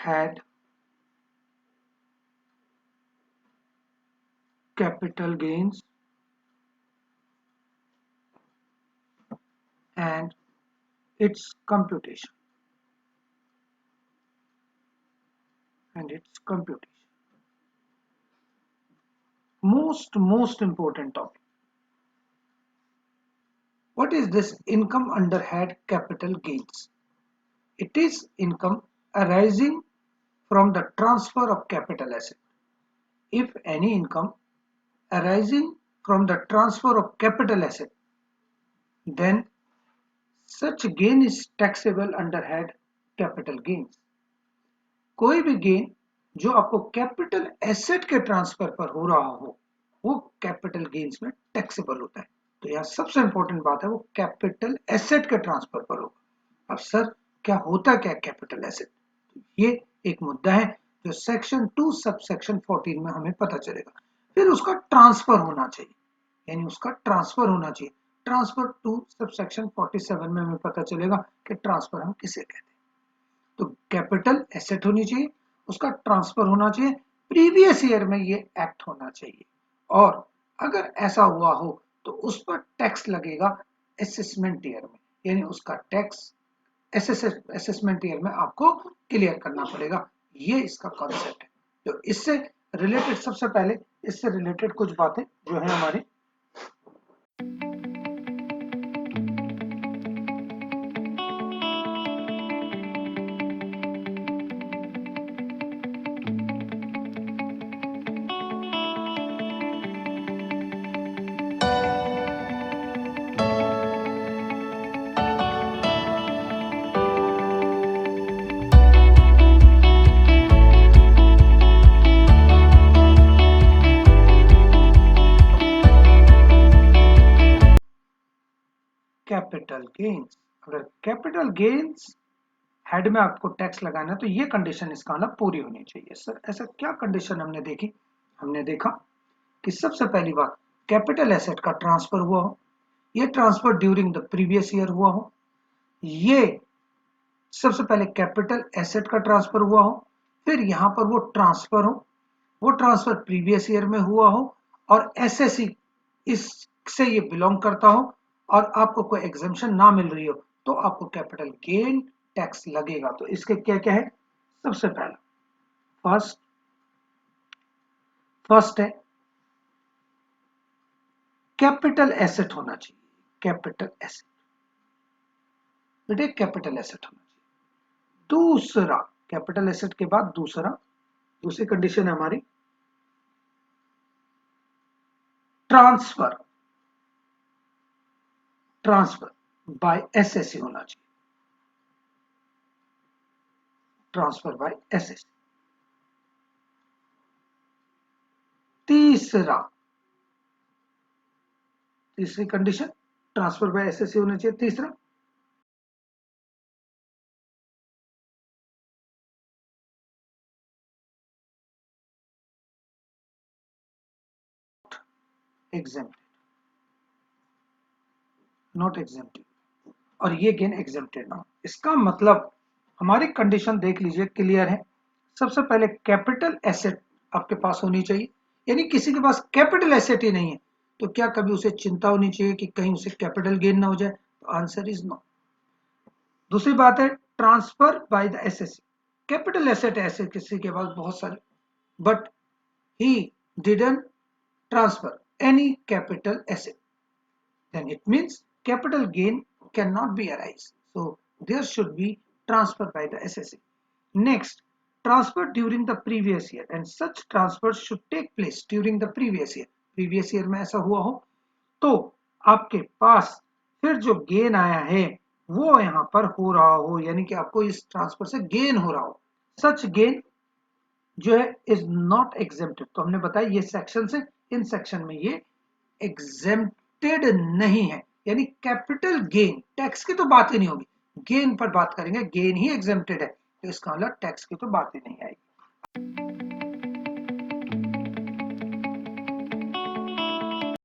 had capital gains and its computation. Most important topic. What is this income under had capital gains? It is income arising from the transfer of capital asset. If any income arising from the transfer of capital asset, then such gain is taxable under had capital gains. कोई भी gain जो आपको capital asset के transfer पर हो रहा हो वो कैपिटल गेन्स में टैक्सेबल होता है। तो यहाँ सबसे इंपॉर्टेंट बात है वो कैपिटल एसेट के ट्रांसफर पर होगा। अब सर क्या होता क्या कैपिटल एसेट? ये एक मुद्दा है जो सेक्शन 2 सबसेक्शन 14 में हमें पता चलेगा। फिर उसका ट्रांसफर होना चाहिए, यानी उसका ट्रांसफर होना चाहिए। ट्रांसफर 2 सबसेक्शन 47 में हमें पता चलेगा कि ट्रांसफर हम किसे कहते हैं। तो कैपिटल एसेट होनी चाहिए, उसका ट्रांसफर होना चाहिए, प्रीवियस ईयर में ये एक्ट होना चाहिए, और अगर ऐसा हुआ हो तो उस पर टैक्स लगेगा असेसमेंट ईयर में, यानी उसका टैक्स असेसमेंट ईयर में आपको क्लियर करना पड़ेगा। ये इसका कॉन्सेप्ट है। तो इससे रिलेटेड सबसे पहले इससे रिलेटेड कुछ बातें जो है हमारी कैपिटल गेन्स। अगर कैपिटल गेन्स हेड में आपको टैक्स लगाना है तो ये कंडीशन इसका मतलब पूरी होनी चाहिए। सर ऐसा क्या कंडीशन हमने देखी? हमने देखा कि सबसे पहली बात कैपिटल एसेट का ट्रांसफर हुआ हो, ये transfer during the previous year हुआ हो, ये सबसे पहले कैपिटल एसेट का ट्रांसफर हुआ हो, फिर यहां पर वो ट्रांसफर हो, वो ट्रांसफर प्रीवियस ईयर में हुआ हो और एसएससी इससे ये बिलोंग करता हो और आपको कोई एग्जेम्पशन ना मिल रही हो तो आपको कैपिटल गेन टैक्स लगेगा। तो इसके क्या क्या है? सबसे पहला फर्स्ट है कैपिटल एसेट होना चाहिए। कैपिटल एसेट बेटे कैपिटल एसेट होना चाहिए। दूसरा कैपिटल एसेट के बाद दूसरी कंडीशन है हमारी ट्रांसफर बाय एसएससी होना चाहिए। Transfer by SSC. तीसरी कंडीशन ट्रांसफर बाय एसएससी होना चाहिए। तीसरा नॉट एग्जेम्प्टेड और ये गेन एग्जेम्प्टेड ना हो। इसका मतलब हमारी कंडीशन देख लीजिए, क्लियर है। सबसे पहले कैपिटल एसेट आपके पास होनी चाहिए, यानी किसी के पास कैपिटल एसेट ही नहीं है तो क्या कभी उसे चिंता होनी चाहिए कि कहीं उसे कैपिटल गेन ना हो जाए? तो आंसर इज नो। दूसरी बात है transfer by the assessee. Capital asset ऐसे किसी के पास बहुत सारे, but he didn't transfer any capital asset, then it means capital gain cannot be arise. So there should be transfer by the SSA. Next, transfer during the previous year, and such transfers should take place during the previous year. Previous year में ऐसा हुआ हो तो आपके पास फिर जो gain आया है वो यहाँ पर हो रहा हो, यानी कि आपको इस ट्रांसफर से गेन हो रहा हो। सच गेन जो है इज नॉट एग्जेम्प्टेड। तो हमने बताया ये सेक्शन से इन सेक्शन में ये एग्जेम्प्टेड नहीं है, यानी कैपिटल गेन टैक्स की तो बात ही नहीं होगी, गेन पर बात करेंगे। गेन ही एग्जेम्प्टेड है तो इसका मतलब टैक्स की तो बात ही नहीं आएगी।